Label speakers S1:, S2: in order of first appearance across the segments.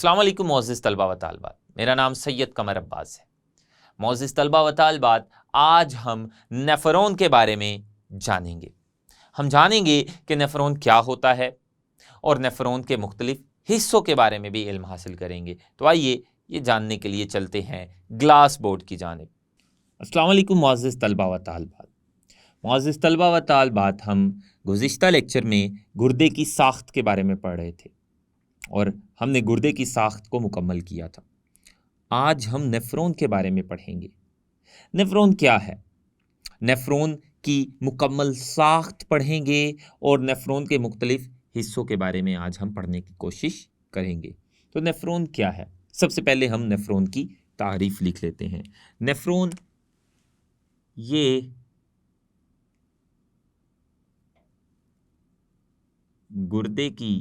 S1: अस्सलाम वालेकुम मोअज़्ज़िज़ तलबा व तालिबात, मेरा नाम सैयद कमर अब्बास है। मोअज़्ज़िज़ तलबा व तालिबात, आज हम नेफ़रॉन के बारे में जानेंगे। हम जानेंगे कि नेफ़रॉन क्या होता है और नेफ़रॉन के मुख्तलिफ हिस्सों के बारे में भी इल्म हासिल करेंगे। तो आइए ये जानने के लिए चलते हैं ग्लास बोर्ड की जानिब। अस्सलाम वालेकुम मोअज़्ज़िज़ तलबा व तालिबात। मोअज़्ज़िज़ तलबा व तालिबात, हम गुज़िश्ता लेक्चर में गुर्दे की साख्त के बारे में पढ़ रहे थे और हमने गुर्दे की साख्त को मुकम्मल किया था। आज हम नेफ्रॉन के बारे में पढ़ेंगे। नेफ्रॉन क्या है, नेफ्रॉन की मुकम्मल साख्त पढ़ेंगे और नेफ्रॉन के मुख्तलिफ हिस्सों के बारे में आज हम पढ़ने की कोशिश करेंगे। तो नेफ्रॉन क्या है, सबसे पहले हम नेफ्रॉन की तारीफ लिख लेते हैं। नेफ्रॉन ये गुर्दे की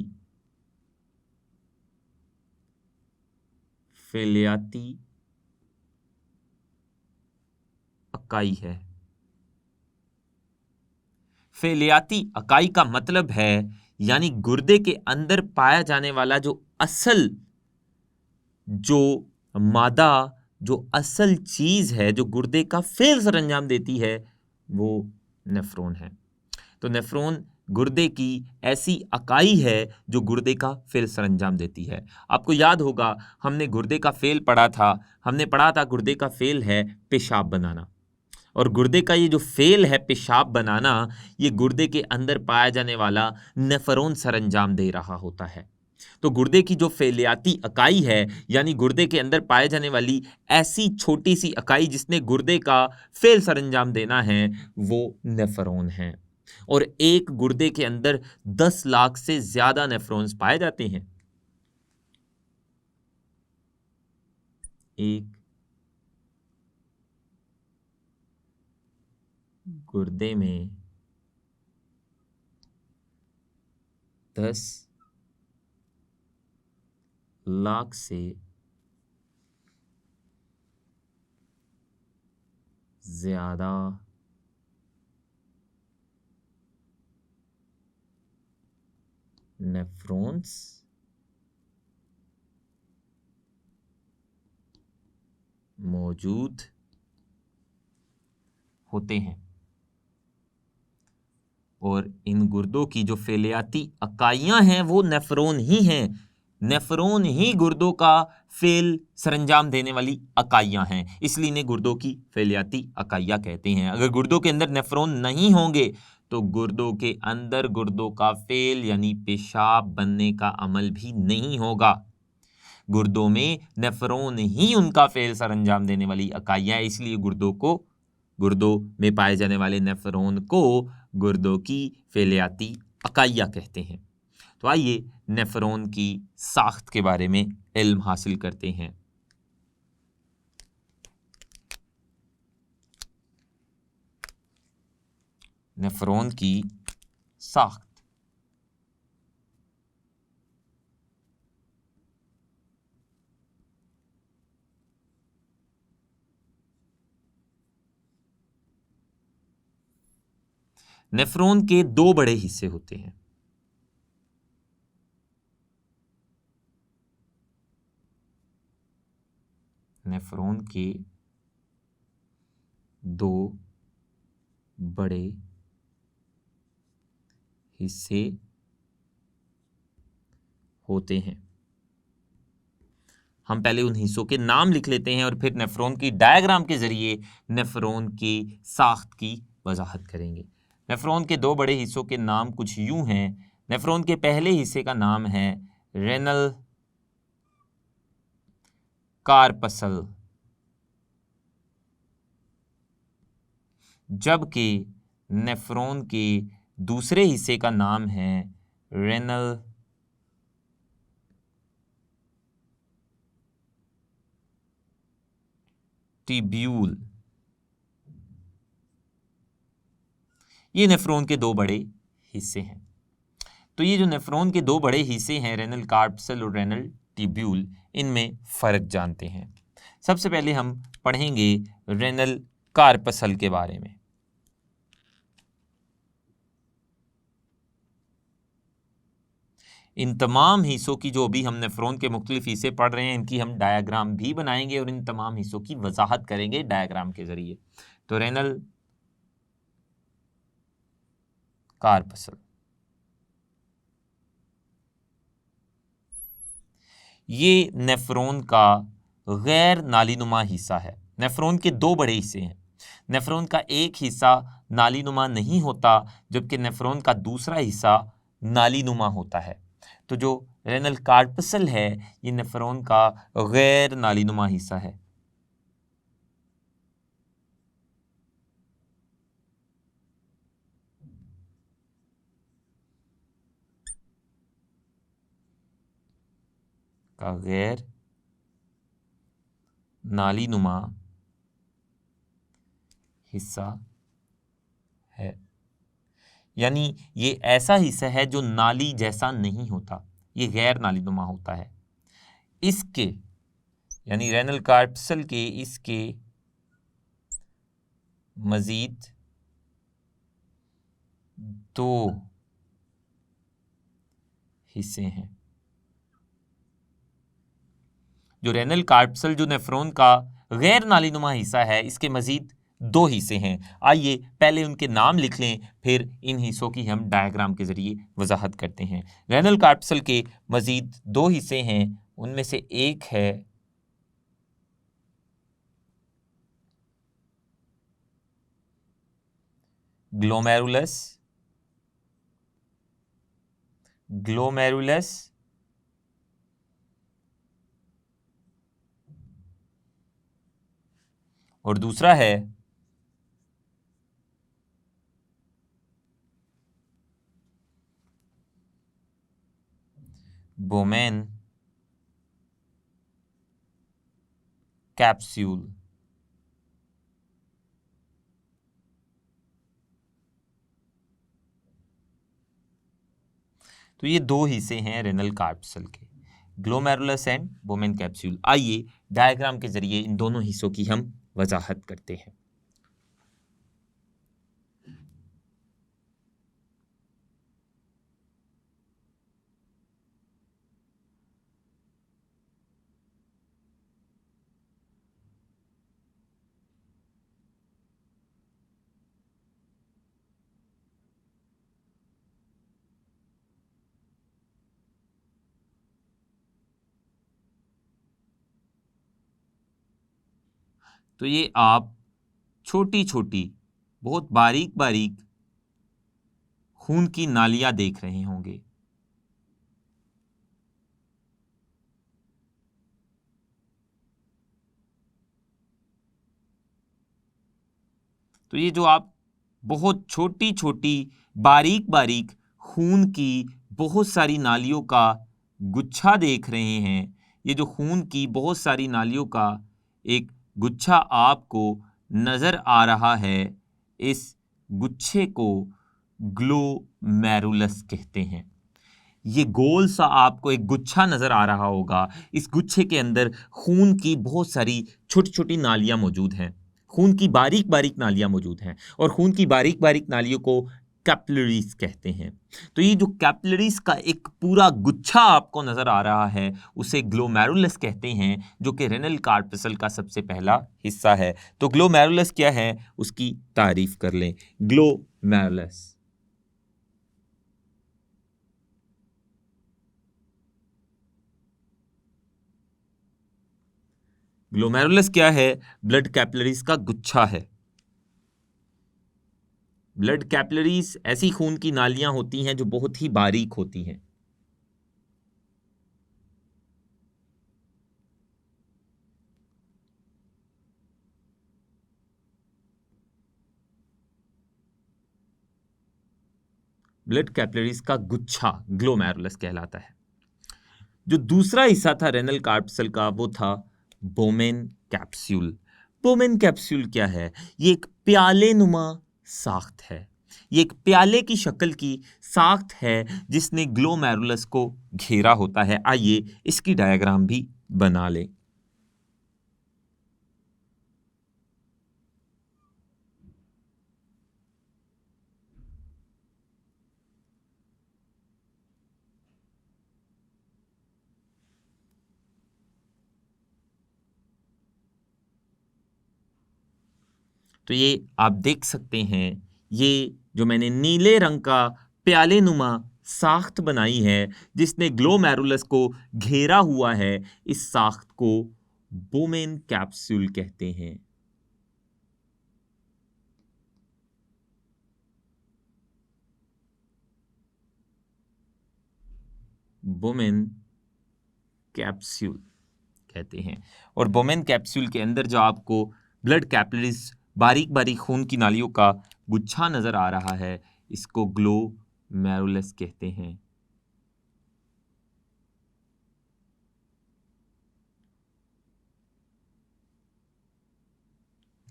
S1: फैलियाती इकाई है। फैलियाती इकाई का मतलब है यानी गुर्दे के अंदर पाया जाने वाला जो मादा, जो असल चीज है जो गुर्दे का फेल सरंजाम देती है, वो नेफ्रॉन है। तो नेफ्रॉन गुर्दे की ऐसी इकाई है जो गुर्दे का फेल सरंजाम देती है। आपको याद होगा हमने गुर्दे का फेल पढ़ा था। हमने पढ़ा था गुर्दे का फेल है पेशाब बनाना, और गुर्दे का ये जो फेल है पेशाब बनाना, ये गुर्दे के अंदर पाया जाने वाला नेफ्रॉन सरंजाम दे रहा होता है। तो गुर्दे की जो फैलियाती इकाई है यानी गुर्दे के अंदर पाए जाने वाली ऐसी छोटी सी इकाई जिसने गुर्दे का फेल सरंजाम देना है, वो नेफ्रॉन है। और एक गुर्दे के अंदर 10 लाख से ज्यादा नेफ्रॉन्स पाए जाते हैं। एक गुर्दे में 10 लाख से ज्यादा नेफ्रॉन्स मौजूद होते हैं। और इन गुर्दों की जो फैलियाती इकाइयां हैं वो नेफ्रॉन ही हैं। नेफ्रॉन ही गुर्दों का फेल सरंजाम देने वाली इकाइयां हैं, इसलिए इन्हें गुर्दों की फैलियाती इकाइयां कहते हैं। अगर गुर्दों के अंदर नेफ्रॉन नहीं होंगे तो गुर्दों के अंदर गुर्दों का फेल यानी पेशाब बनने का अमल भी नहीं होगा। गुर्दों में नेफ्रॉन ही उनका फेल सरंजाम देने वाली इकाइयां है, इसलिए गुर्दों में पाए जाने वाले नेफ्रॉन को गुर्दों की फैलियाती इकाइयां कहते हैं। तो आइए नेफ्रॉन की साख्त के बारे में इल्म हासिल करते हैं। नेफ्रॉन की साख्त। नेफ्रॉन के दो बड़े हिस्से होते हैं। नेफ्रॉन के दो बड़े हिस्से होते हैं। हम पहले उन हिस्सों के नाम लिख लेते हैं और फिर नेफ्रॉन की डायग्राम के जरिए नेफ्रॉन की साख्त की वजाहत करेंगे। नेफ्रॉन के दो बड़े हिस्सों के नाम कुछ यूं हैं। नेफ्रॉन के पहले हिस्से का नाम है रेनल कार्पसल, जबकि नेफ्रॉन के दूसरे हिस्से का नाम है रेनल टिब्यूल। ये नेफ्रॉन के दो बड़े हिस्से हैं। तो ये जो नेफ्रॉन के दो बड़े हिस्से हैं, रेनल कार्पसल और रेनल टिब्यूल, इनमें फ़र्क जानते हैं। सबसे पहले हम पढ़ेंगे रेनल कार्पसल के बारे में। इन तमाम हिस्सों की जो भी हम नेफ्रॉन के मुख्तलिफ हिस्से पढ़ रहे हैं इनकी हम डायग्राम भी बनाएंगे और इन तमाम हिस्सों की वजाहत करेंगे डायग्राम के जरिए। तो रेनल कार्पसल, ये नेफ्रॉन का गैर नालीनुमा हिस्सा है। नेफ्रॉन के दो बड़े हिस्से हैं। नेफ्रॉन का एक हिस्सा नालीनुमा नहीं होता जबकि नेफ्रॉन का दूसरा हिस्सा नालीनुमा होता है। तो जो रेनल कार्पसल है ये नेफ्रॉन का गैर नालीनुमा हिस्सा है। का गैर नालीनुमा हिस्सा है, यानी ये ऐसा हिस्सा है जो नाली जैसा नहीं होता, ये गैर नालीनुमा होता है। इसके यानी रेनल कार्पसल के इसके मजीद दो हिस्से हैं। जो रेनल कार्पसल जो नेफ्रॉन का गैर नालीनुमा हिस्सा है इसके मजीद दो हिस्से हैं। आइए पहले उनके नाम लिख लें, फिर इन हिस्सों की हम डायग्राम के जरिए वजाहत करते हैं। रेनल कार्पसल के मजीद दो हिस्से हैं, उनमें से एक है ग्लोमेरुलस, ग्लोमेरुलस और दूसरा है बोमेन कैप्सूल। तो ये दो हिस्से हैं रेनल कार्पसल के, ग्लोमेरुलस एंड बोमेन कैप्सूल। आइए डायग्राम के जरिए इन दोनों हिस्सों की हम वजाहत करते हैं। तो ये आप छोटी छोटी बहुत बारीक बारीक खून की नालियां देख रहे होंगे। तो ये जो आप बहुत छोटी छोटी बारीक बारीक खून की बहुत सारी नालियों का गुच्छा देख रहे हैं, ये जो खून की बहुत सारी नालियों का एक गुच्छा आपको नजर आ रहा है, इस गुच्छे को ग्लोमेरुलस कहते हैं। ये गोल सा आपको एक गुच्छा नजर आ रहा होगा। इस गुच्छे के अंदर खून की बहुत सारी छोटी छोटी नालियां मौजूद हैं, खून की बारीक बारीक नालियां मौजूद हैं और खून की बारीक बारीक नालियों को कैपिलरीज कहते हैं। तो ये जो कैपिलरीज का एक पूरा गुच्छा आपको नजर आ रहा है उसे ग्लोमेरुलस कहते हैं, जो कि रेनल कार्पसल का सबसे पहला हिस्सा है। तो ग्लोमेरुलस क्या है उसकी तारीफ कर लें। ग्लोमेरुलस ग्लोमेरुलस क्या है? ब्लड कैपिलरीज का गुच्छा है। ब्लड कैपिलरीज ऐसी खून की नालियां होती हैं जो बहुत ही बारीक होती हैं। ब्लड कैपिलरीज का गुच्छा ग्लोमेरुलस कहलाता है। जो दूसरा हिस्सा था रेनल कार्पसल का वो था बोमेन कैप्सूल। बोमेन कैप्सूल क्या है? ये एक प्याले नुमा साख्त है। ये एक प्याले की शक्ल की साख्त है जिसने ग्लोमेरुलस को घेरा होता है। आइए इसकी डायग्राम भी बना लें। तो ये आप देख सकते हैं, ये जो मैंने नीले रंग का प्याले नुमा साख्त बनाई है जिसने ग्लोमेरुलस को घेरा हुआ है, इस साख्त को बोमेन कैप्सूल कहते हैं। बोमेन कैप्सूल कहते हैं। और बोमेन कैप्सूल के अंदर जो आपको ब्लड कैपिलरीज, बारीक बारीक खून की नालियों का गुच्छा नजर आ रहा है, इसको ग्लोमेरुलस कहते हैं।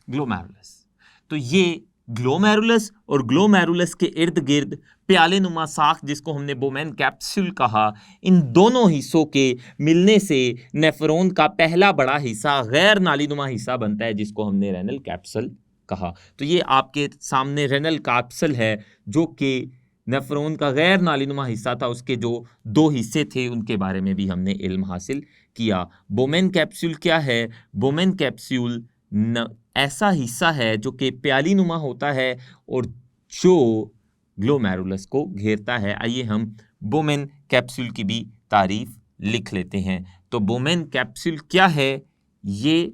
S1: ग्लोमेरुलस। तो ये ग्लोमेरुलस और ग्लोमेरुलस के इर्द गिर्द प्याले नुमा साख जिसको हमने बोमेन कैप्सूल कहा, इन दोनों हिस्सों के मिलने से नेफ्रॉन का पहला बड़ा हिस्सा गैर नालीनुमा हिस्सा बनता है जिसको हमने रेनल कैप्सूल कहा। तो ये आपके सामने रेनल कैप्सूल है जो कि नेफ्रॉन का गैर नालीनुमा हिस्सा था, उसके जो दो हिस्से थे उनके बारे में भी हमने इल्म हासिल किया। बोमेन कैप्सूल क्या है? बोमेन कैप्सूल ऐसा हिस्सा है जो कि प्याली नुमा होता है और जो ग्लोमेरुलस को घेरता है। आइए हम बोमेन कैप्सूल की भी तारीफ लिख लेते हैं। तो बोमेन कैप्सूल क्या है? ये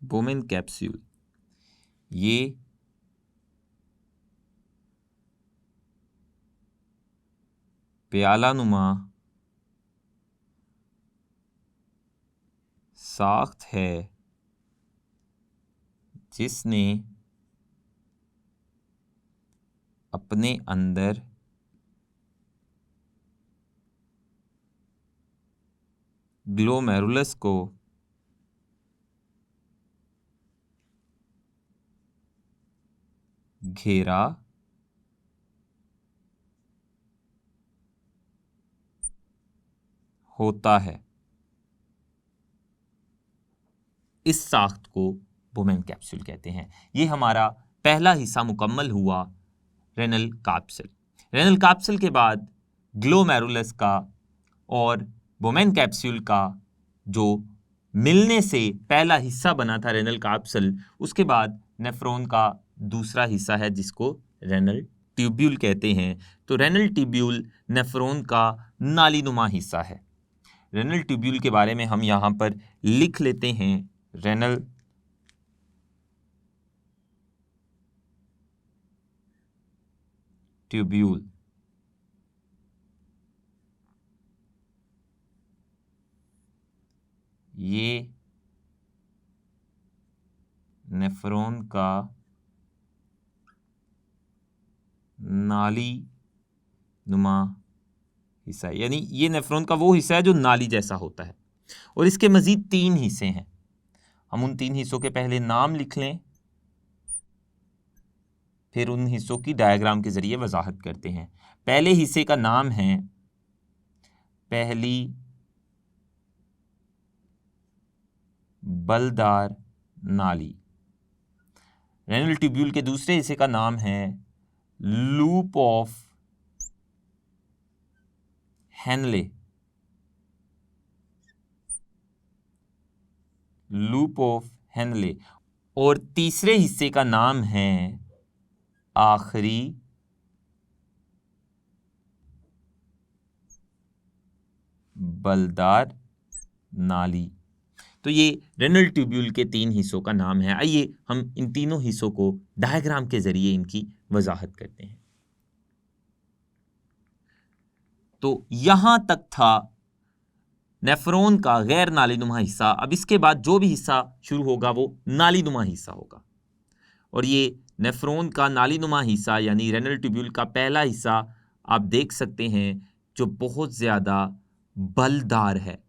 S1: बोमेन कैप्सूल ये प्याला नुमा साख्त है जिसने अपने अंदर ग्लोमेरुलस को घेरा होता है। इस साख्त को बोमेन कैप्सूल कहते हैं। ये हमारा पहला हिस्सा मुकम्मल हुआ, रेनल कैप्सूल। रेनल कैप्सूल के बाद ग्लोमेरुलस का और बोमेन कैप्सूल का जो मिलने से पहला हिस्सा बना था रेनल कैप्सूल, उसके बाद नेफ्रॉन का दूसरा हिस्सा है जिसको रेनल ट्यूब्यूल कहते हैं। तो रेनल ट्यूब्यूल नेफ्रॉन का नालीनुमा हिस्सा है। रेनल ट्यूब्यूल के बारे में हम यहाँ पर लिख लेते हैं। रेनल ट्यूब्यूल ये नेफ्रॉन का नाली नुमा हिस्सा है, यानी ये नेफ्रॉन का वो हिस्सा है जो नाली जैसा होता है। और इसके मजीद 3 हिस्से हैं। हम उन 3 हिस्सों के पहले नाम लिख लें, फिर उन हिस्सों की डायग्राम के जरिए वजाहत करते हैं। पहले हिस्से का नाम है पहली बलदार नाली। रेनल ट्यूब्यूल के दूसरे हिस्से का नाम है loop of Henle. Loop of Henle. और तीसरे हिस्से का नाम है आखिरी बलदार नाली। तो ये रेनल ट्यूब्यूल के 3 हिस्सों का नाम है। आइए हम इन तीनों हिस्सों को डायग्राम के जरिए इनकी वजाहत करते हैं। तो यहां तक था नेफ्रॉन का गैर नालीनुमा हिस्सा। अब इसके बाद जो भी हिस्सा शुरू होगा वो नालीनुमा हिस्सा होगा। और ये नेफ्रॉन का नालीनुमा हिस्सा यानी रेनल ट्यूब्यूल का पहला हिस्सा आप देख सकते हैं जो बहुत ज़्यादा बलदार है।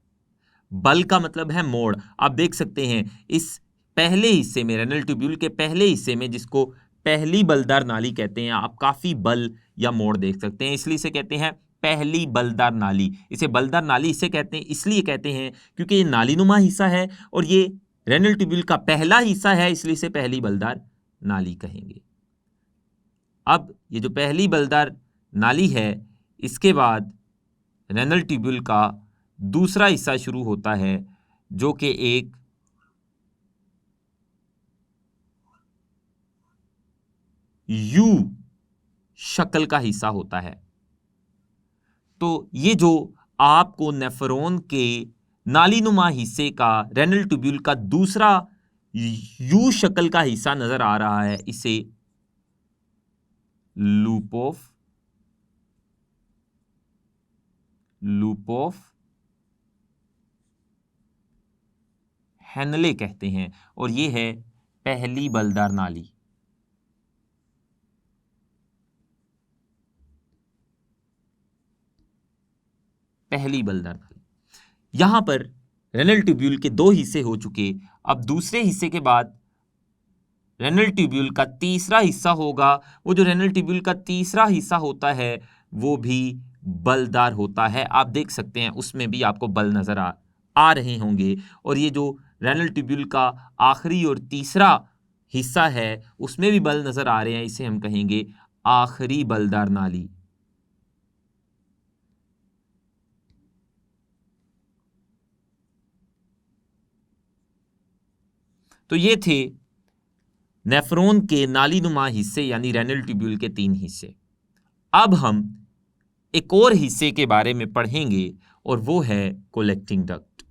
S1: बल का मतलब है मोड़। आप देख सकते हैं इस पहले हिस्से में, रेनल ट्यूब्यूल के पहले हिस्से में, जिसको पहली बलदार नाली कहते हैं, आप काफ़ी बल या मोड़ देख सकते हैं, इसलिए इसे कहते हैं पहली बलदार नाली। इसे बलदार नाली इसे कहते हैं, इसलिए कहते हैं क्योंकि ये नालीनुमा हिस्सा है और ये रेनल ट्यूब्यूल का पहला हिस्सा है, इसलिए इसे पहली बलदार नाली कहेंगे। अब ये जो पहली बलदार नाली है, इसके बाद रेनल ट्यूब्यूल का दूसरा हिस्सा शुरू होता है, जो कि एक यू शक्ल का हिस्सा होता है। तो ये जो आपको नेफ्रॉन के नालीनुमा हिस्से का, रेनल ट्यूब्यूल का दूसरा यू शक्ल का हिस्सा नजर आ रहा है, इसे लूप ऑफ हेनले कहते हैं, और ये है पहली बलदार नाली। पहली बलदार नाली। यहां पर रेनल ट्यूब्यूल के दो हिस्से हो चुके। अब दूसरे हिस्से के बाद रेनल ट्यूब्यूल का तीसरा हिस्सा होगा। वो जो रेनल ट्यूब्यूल का तीसरा हिस्सा होता है वो भी बलदार होता है। आप देख सकते हैं उसमें भी आपको बल नजर आ रहे होंगे। और ये जो रेनल ट्यूब्यूल का आखिरी और तीसरा हिस्सा है उसमें भी बल नजर आ रहे हैं, इसे हम कहेंगे आखिरी बलदार नाली। तो ये थे नेफ्रॉन के नालीनुमा हिस्से यानी रेनल ट्यूब्यूल के 3 हिस्से। अब हम एक और हिस्से के बारे में पढ़ेंगे और वो है कलेक्टिंग डक्ट।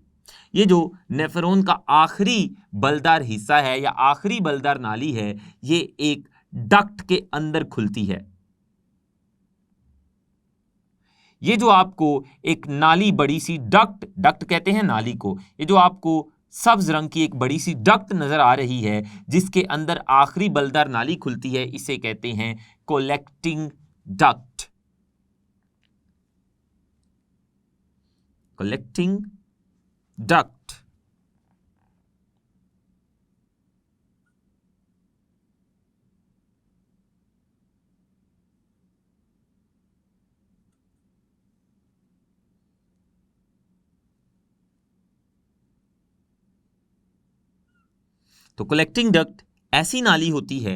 S1: ये जो नेफ्रॉन का आखिरी बलदार हिस्सा है या आखिरी बलदार नाली है, ये एक डक्ट के अंदर खुलती है। ये जो आपको एक नाली, बड़ी सी डक्ट कहते हैं नाली को, ये जो आपको सब्ज रंग की एक बड़ी सी डक्ट नजर आ रही है जिसके अंदर आखिरी बलदार नाली खुलती है, इसे कहते हैं कलेक्टिंग डक्ट। Collecting duct. तो कलेक्टिंग डक्ट ऐसी नाली होती है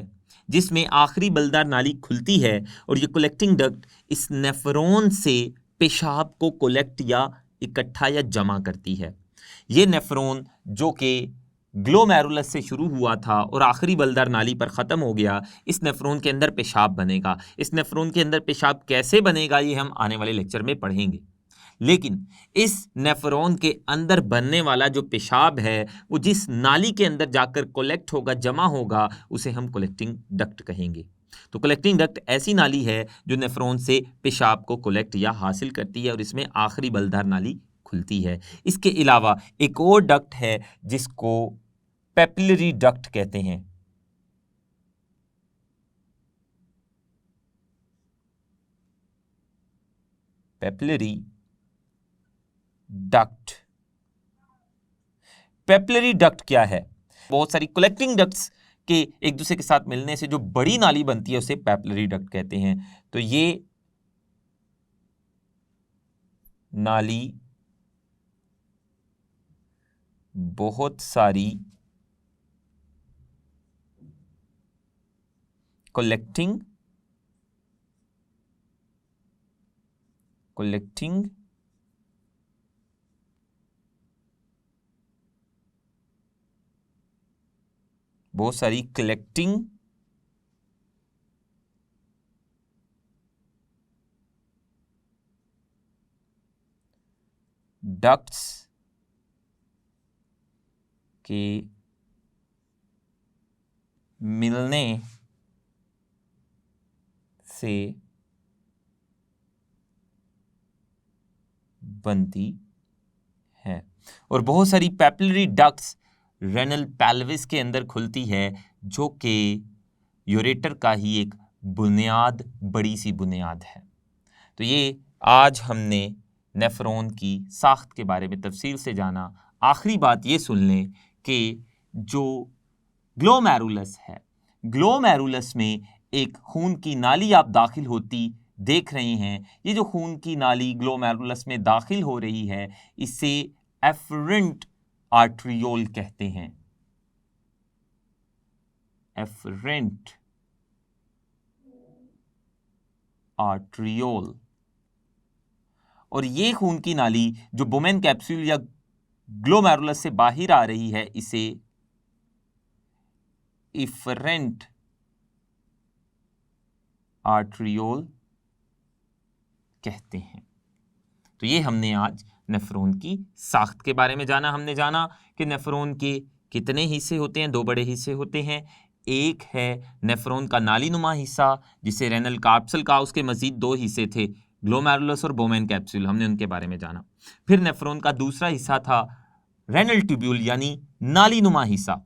S1: जिसमें आखिरी बलदार नाली खुलती है और ये कलेक्टिंग डक्ट इस नेफ्रॉन से पेशाब को कलेक्ट या इकट्ठा या जमा करती है। ये नेफ्रॉन जो कि ग्लोमेरुलस से शुरू हुआ था और आखिरी बलदार नाली पर ख़त्म हो गया, इस नेफ्रॉन के अंदर पेशाब बनेगा। इस नेफ्रॉन के अंदर पेशाब कैसे बनेगा ये हम आने वाले लेक्चर में पढ़ेंगे। लेकिन इस नेफ्रॉन के अंदर बनने वाला जो पेशाब है वो जिस नाली के अंदर जाकर कलेक्ट होगा, जमा होगा, उसे हम कलेक्टिंग डक्ट कहेंगे। तो कलेक्टिंग डक्ट ऐसी नाली है जो नेफ्रॉन से पेशाब को कलेक्ट या हासिल करती है और इसमें आखिरी बलदार नाली खुलती है। इसके अलावा एक और डक्ट है जिसको पेपिलरी डक्ट कहते हैं। Papillary duct. पेपिलरी डक्ट क्या है? बहुत सारी कलेक्टिंग डक्ट्स के एक दूसरे के साथ मिलने से जो बड़ी नाली बनती है उसे पेपिलरी डक्ट कहते हैं। तो ये नाली बहुत सारी कलेक्टिंग बहुत सारी कलेक्टिंग डक्ट्स के मिलने से बनती है। और बहुत सारी पेपिलरी डक्ट्स रेनल पेल्विस के अंदर खुलती है जो कि यूरेटर का ही एक बुनियाद, बड़ी सी बुनियाद है। तो ये आज हमने नेफ्रॉन की साख्त के बारे में तफसील से जाना। आखिरी बात ये सुन लें कि जो ग्लोमेरुलस है, ग्लोमेरुलस में एक खून की नाली आप दाखिल होती देख रहे हैं। ये जो खून की नाली ग्लोमेरुलस में दाखिल हो रही है इसे एफरेंट आर्ट्रियोल कहते हैं। Efferent arteriole. और ये खून की नाली जो बोमेन कैप्सूल या ग्लोमेरुलस से बाहर आ रही है, इसे इफरेंट आर्ट्रियोल कहते हैं। तो ये हमने आज नेफ्रॉन की साख्त के बारे में जाना। हमने जाना कि नेफ्रॉन के कितने हिस्से होते हैं, दो बड़े हिस्से होते हैं। एक है नेफ्रॉन का नालीनुमा हिस्सा जिसे रेनल कार्पसल कहा, उसके मजीद दो हिस्से थे, ग्लोमेरुलस और बोमेन कैप्सूल, हमने उनके बारे में जाना। फिर नेफ्रॉन का दूसरा हिस्सा था रेनल ट्यूब्यूल यानी नालीनुमा हिस्सा,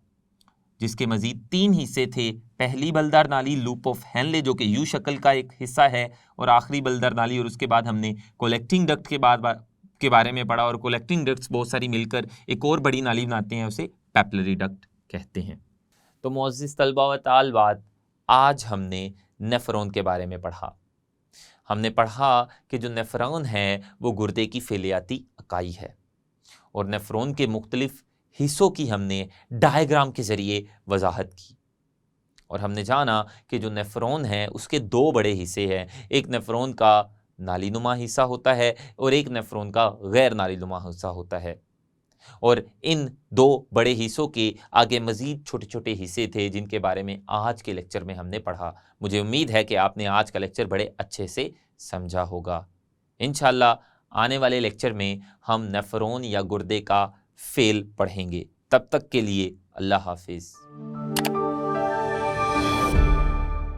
S1: जिसके मजीद तीन हिस्से थे। पहली बलदार नाली लूप ऑफ हेनले जो कि यू शक्ल का एक हिस्सा है, और आखिरी बलदार नाली। और उसके बाद हमने कलेक्टिंग डक्ट के बारे में पढ़ा, और कलेक्टिंग डक्ट्स बहुत सारी मिलकर एक और बड़ी नाली बनाते हैं, उसे पैपिलरी डक्ट कहते हैं। तो मोअज़्ज़िज़ तलबा व तालिबात, आज हमने नेफ्रॉन के बारे में पढ़ा। हमने पढ़ा कि जो नेफ्रॉन है वो गुर्दे की फैलियाती इकाई है, और नेफ्रॉन के मुख्तलिफ हिस्सों की हमने डायग्राम के ज़रिए वजाहत की। और हमने जाना कि जो नेफ्रॉन है उसके दो बड़े हिस्से हैं, एक नेफ्रॉन का नालीनुमा हिस्सा होता है और एक नेफ्रॉन का गैर नालीनुमा हिस्सा होता है। और इन दो बड़े हिस्सों के आगे मज़ीद छोटे छोटे हिस्से थे जिनके बारे में आज के लेक्चर में हमने पढ़ा। मुझे उम्मीद है कि आपने आज का लेक्चर बड़े अच्छे से समझा होगा। इंशाअल्लाह आने वाले लेक्चर में हम नेफ्रॉन या गुर्दे का फेल पढ़ेंगे। तब तक के लिए अल्लाह हाफिज़।